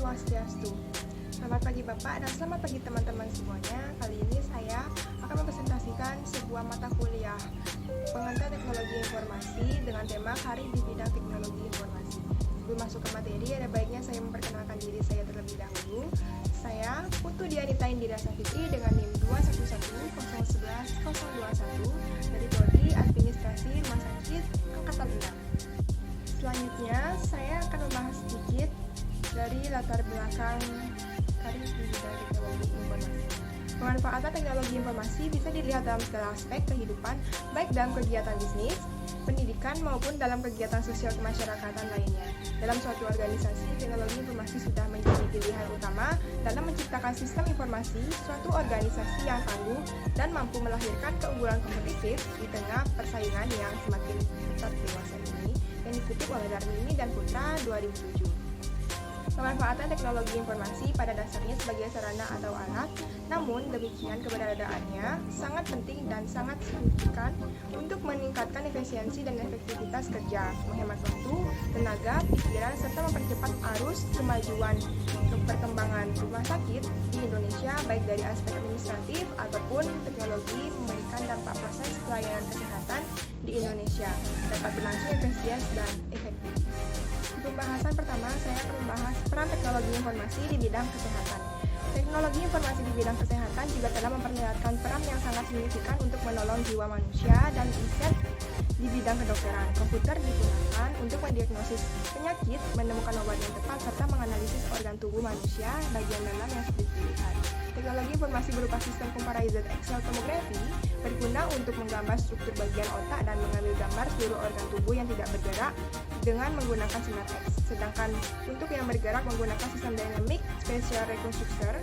Swastiastu. Selamat pagi Bapak dan selamat pagi teman-teman semuanya. Kali ini saya akan mempresentasikan sebuah mata kuliah pengantar teknologi informasi dengan tema Karir di Bidang Teknologi Informasi. Sebelum masuk ke materi, ada baiknya saya memperkenalkan diri saya terlebih dahulu. Saya Putu Dianita Indira Safitri dengan NIM 211011121 dari Prodi Administrasi Rumah Sakit Angkatan 6. Selanjutnya, saya akan membahas sedikit dari latar belakang karir di bidang teknologi informasi. Pemanfaatan teknologi informasi bisa dilihat dalam segala aspek kehidupan, baik dalam kegiatan bisnis, pendidikan, maupun dalam kegiatan sosial kemasyarakatan lainnya. Dalam suatu organisasi, teknologi informasi sudah menjadi pilihan utama dalam menciptakan sistem informasi suatu organisasi yang tangguh dan mampu melahirkan keunggulan kompetitif di tengah persaingan yang semakin ketat dewasa ini, yang dikutip oleh Darmini dan Putra 2007. Pemanfaatan teknologi informasi pada dasarnya sebagai sarana atau alat, namun demikian keberadaannya sangat penting dan sangat signifikan untuk meningkatkan efisiensi dan efektivitas kerja, menghemat waktu, tenaga, pikiran, serta mempercepat arus kemajuan perkembangan rumah sakit di Indonesia, baik dari aspek administratif ataupun teknologi memberikan dampak proses pelayanan kesehatan di Indonesia dapat berlangsung efisien dan efektif. Di pembahasan pertama, saya akan membahas peran teknologi informasi di bidang kesehatan. Teknologi informasi di bidang kesehatan juga telah memperlihatkan peran yang sangat signifikan untuk menolong jiwa manusia dan riset di bidang kedokteran. Komputer digunakan untuk mendiagnosis penyakit, menemukan obat yang tepat, serta menganalisis organ tubuh manusia bagian dalam yang sulit dilihat. Teknologi informasi berupa sistem computerized Excel tomography berguna untuk menggambar struktur bagian otak dan mengambil gambar seluruh organ tubuh yang tidak bergerak dengan menggunakan sinar X. Sedangkan untuk yang bergerak menggunakan sistem dynamic spatial reconstructor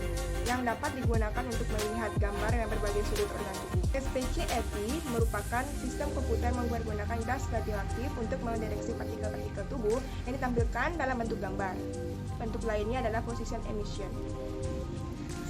yang dapat digunakan untuk melihat gambar yang berbagai sudut organ tubuh. SPCAT merupakan sistem komputer menggunakan gas radioaktif untuk mendeteksi partikel-partikel tubuh yang ditampilkan dalam bentuk gambar. Bentuk lainnya adalah position emission.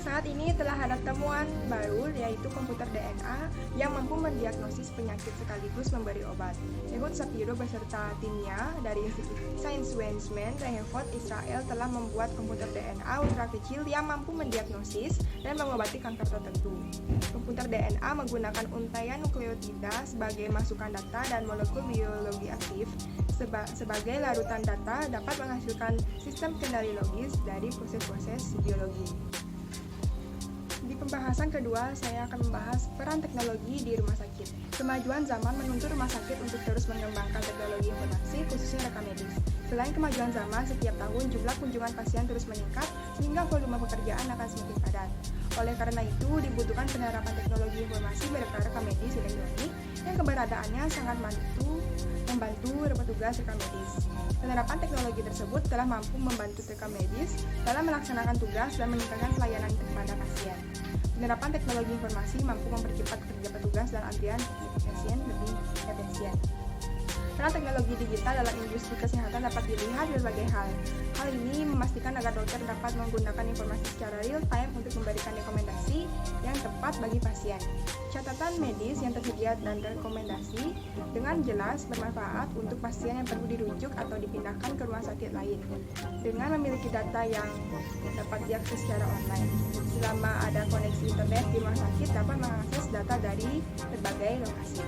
Saat ini telah ada temuan baru yaitu komputer DNA yang mampu mendiagnosis penyakit sekaligus memberi obat. Ehud Shapiro beserta timnya dari Institut Science Weizmann Rehovot Israel telah membuat komputer DNA ultra kecil yang mampu mendiagnosis dan mengobati kanker tertentu. Komputer DNA menggunakan untaian nukleotida sebagai masukan data dan molekul biologi aktif sebagai larutan data dapat menghasilkan sistem kendali logis dari proses-proses biologi. Di pembahasan kedua, saya akan membahas peran teknologi di rumah sakit. Kemajuan zaman menuntut rumah sakit untuk terus mengembangkan teknologi informasi, khususnya rekam medis. Selain kemajuan zaman, setiap tahun jumlah kunjungan pasien terus meningkat, sehingga volume pekerjaan akan semakin padat. Oleh karena itu, dibutuhkan penerapan teknologi informasi berupa rekam medis elektronik yang keberadaannya sangat membantu petugas rekam medis. Penerapan teknologi tersebut telah mampu membantu rekam medis dalam melaksanakan tugas dan meningkatkan pelayanan kepada pasien. Penerapan teknologi informasi mampu mempercepat kerja petugas dan antrian pasien lebih efisien. Peran teknologi digital dalam industri kesehatan dapat dilihat di berbagai hal. Hal ini memastikan agar dokter dapat menggunakan informasi secara real time untuk memberikan rekomendasi yang tepat bagi pasien. Catatan medis yang tersedia dan rekomendasi dengan jelas bermanfaat untuk pasien yang perlu dirujuk atau dipindahkan ke rumah sakit lain. Dengan memiliki data yang dapat diakses secara online. Selama ada koneksi internet di rumah sakit dapat mengakses data dari berbagai lokasi.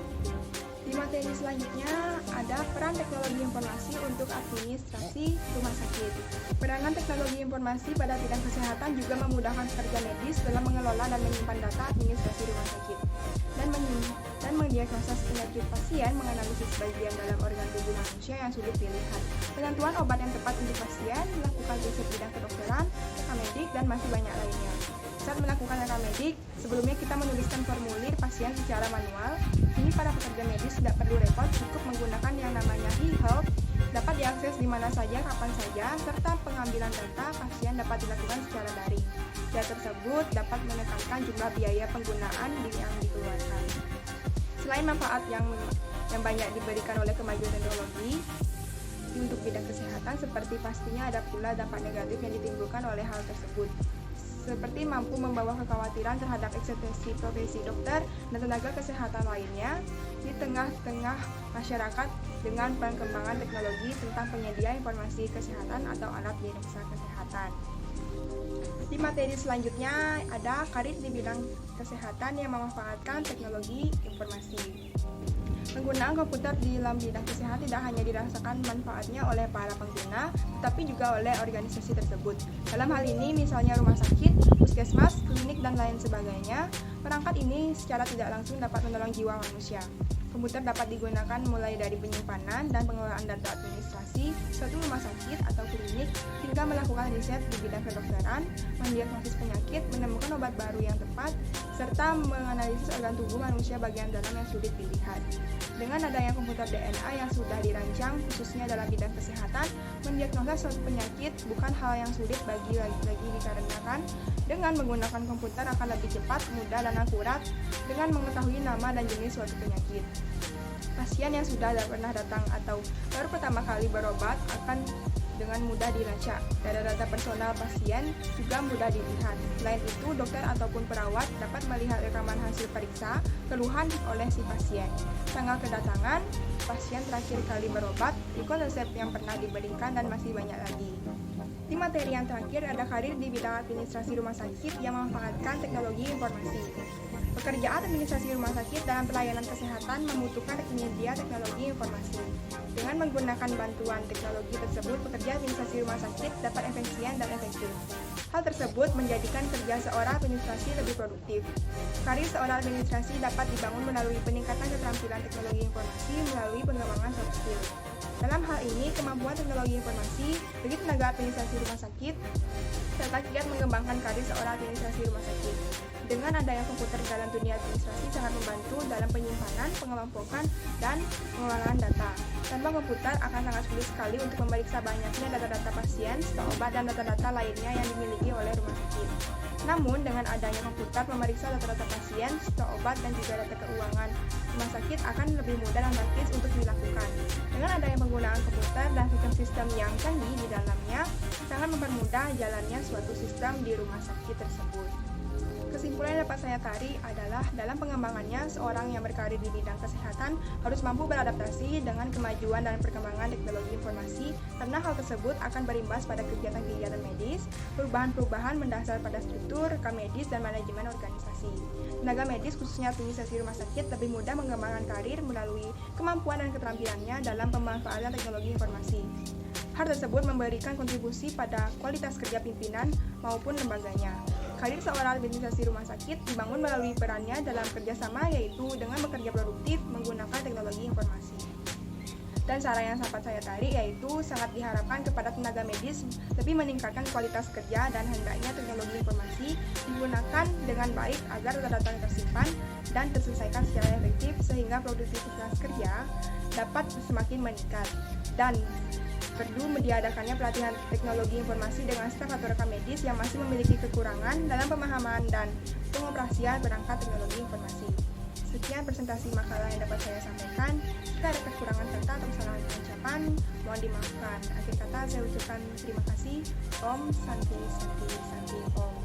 Di materi selanjutnya ada peran teknologi informasi untuk administrasi rumah sakit. Peranan teknologi informasi pada bidang kesehatan juga memudahkan pekerja medis dalam mengelola dan menyimpan data administrasi rumah sakit dan mendiagnosis penyakit pasien, menganalisis bagian dalam organ tubuh manusia yang sulit dilihat, penentuan obat yang tepat untuk pasien, melakukan riset bidang kedokteran, rekam medik, dan masih banyak lainnya. Saat melakukan rekam medik, sebelumnya kita menuliskan formulir pasien secara manual. Kini para pekerja medis tidak perlu repot, cukup menggunakan yang namanya e-health, dapat diakses di mana saja, kapan saja, serta pengambilan data pasien dapat dilakukan secara daring. Data tersebut dapat menekankan jumlah biaya penggunaan yang dikeluarkan. Selain manfaat yang banyak diberikan oleh kemajuan teknologi untuk bidang kesehatan, seperti pastinya ada pula dampak negatif yang ditimbulkan oleh hal tersebut. seperti mampu membawa kekhawatiran terhadap eksistensi profesi dokter dan tenaga kesehatan lainnya di tengah-tengah masyarakat dengan perkembangan teknologi tentang penyedia informasi kesehatan atau alat diagnosa kesehatan. Di materi selanjutnya ada karir di bidang kesehatan yang memanfaatkan teknologi informasi. Penggunaan komputer di dalam bidang kesehatan tidak hanya dirasakan manfaatnya oleh para pengguna, tetapi juga oleh organisasi tersebut. Dalam hal ini, misalnya rumah sakit, puskesmas, klinik, dan lain sebagainya, perangkat ini secara tidak langsung dapat menolong jiwa manusia. Komputer dapat digunakan mulai dari penyimpanan dan pengelolaan data administrasi suatu rumah sakit atau klinik hingga melakukan riset di bidang kedokteran, mendiagnosis penyakit, menemukan obat baru yang tepat, serta menganalisis organ tubuh manusia bagian dalam yang sulit dilihat. Dengan adanya komputer DNA yang sudah dirancang khususnya dalam bidang kesehatan, mendiagnosa suatu penyakit bukan hal yang sulit lagi dikarenakan dengan menggunakan komputer akan lebih cepat, mudah, dan akurat dengan mengetahui nama dan jenis suatu penyakit. Pasien yang sudah pernah datang atau baru pertama kali berobat akan dengan mudah dilacak. Data-data personal pasien juga mudah dilihat. Selain itu, dokter ataupun perawat dapat melihat rekaman hasil periksa keluhan oleh si pasien, tanggal kedatangan, pasien terakhir kali berobat, ikut resep yang pernah diberikan, dan masih banyak lagi. Di materi yang terakhir ada karir di bidang administrasi rumah sakit yang memanfaatkan teknologi informasi. Pekerjaan administrasi rumah sakit dalam pelayanan kesehatan membutuhkan penyedia teknologi informasi. Dengan menggunakan bantuan teknologi tersebut, pekerja administrasi rumah sakit dapat efisien dan efektif. Hal tersebut menjadikan kerja seorang administrasi lebih produktif. Karir seorang administrasi dapat dibangun melalui peningkatan keterampilan teknologi informasi melalui pengembangan soft skill. Dalam hal ini, kemampuan teknologi informasi bagi tenaga administrasi rumah sakit serta giat mengembangkan karir seorang administrasi rumah sakit. Dengan adanya komputer dalam dunia administrasi sangat membantu dalam penyimpanan, pengelompokan, dan pengelolaan data. Tanpa komputer akan sangat sulit sekali untuk memeriksa banyaknya data-data pasien, stok obat, dan data-data lainnya yang dimiliki oleh rumah sakit. Namun, dengan adanya komputer, memeriksa data-data pasien, stok obat, dan juga data keuangan rumah sakit akan lebih mudah dan praktis untuk dilakukan. Dengan adanya penggunaan komputer dan sistem-sistem yang canggih di dalamnya, sangat mempermudah jalannya suatu sistem di rumah sakit tersebut. Kesimpulan yang dapat saya tarik adalah dalam pengembangannya, seorang yang berkarir di bidang kesehatan harus mampu beradaptasi dengan kemajuan dan perkembangan teknologi informasi karena hal tersebut akan berimbas pada kegiatan-kegiatan medis, perubahan-perubahan mendasar pada struktur, rekam medis, dan manajemen organisasi. Tenaga medis khususnya administrasi rumah sakit lebih mudah mengembangkan karir melalui kemampuan dan keterampilannya dalam pemanfaatan teknologi informasi. Hal tersebut memberikan kontribusi pada kualitas kerja pimpinan maupun lembaganya. Karir seorang administrasi rumah sakit dibangun melalui perannya dalam kerjasama, yaitu dengan bekerja produktif menggunakan teknologi informasi. Dan saran yang dapat saya tarik yaitu sangat diharapkan kepada tenaga medis lebih meningkatkan kualitas kerja dan hendaknya teknologi informasi digunakan dengan baik agar data-data tersimpan dan terselesaikan secara efektif sehingga produktivitas kerja dapat semakin meningkat. Dan perlu diadakannya pelatihan teknologi informasi dengan staf atau rekan medis yang masih memiliki kekurangan dalam pemahaman dan pengoperasian perangkat teknologi informasi. Sekian presentasi makalah yang dapat saya sampaikan. Jika ada kekurangan kata atau kesalahan ucapan, mohon dimaafkan. Akhir kata saya ucapkan terima kasih. Om Santi Santi Santi Om.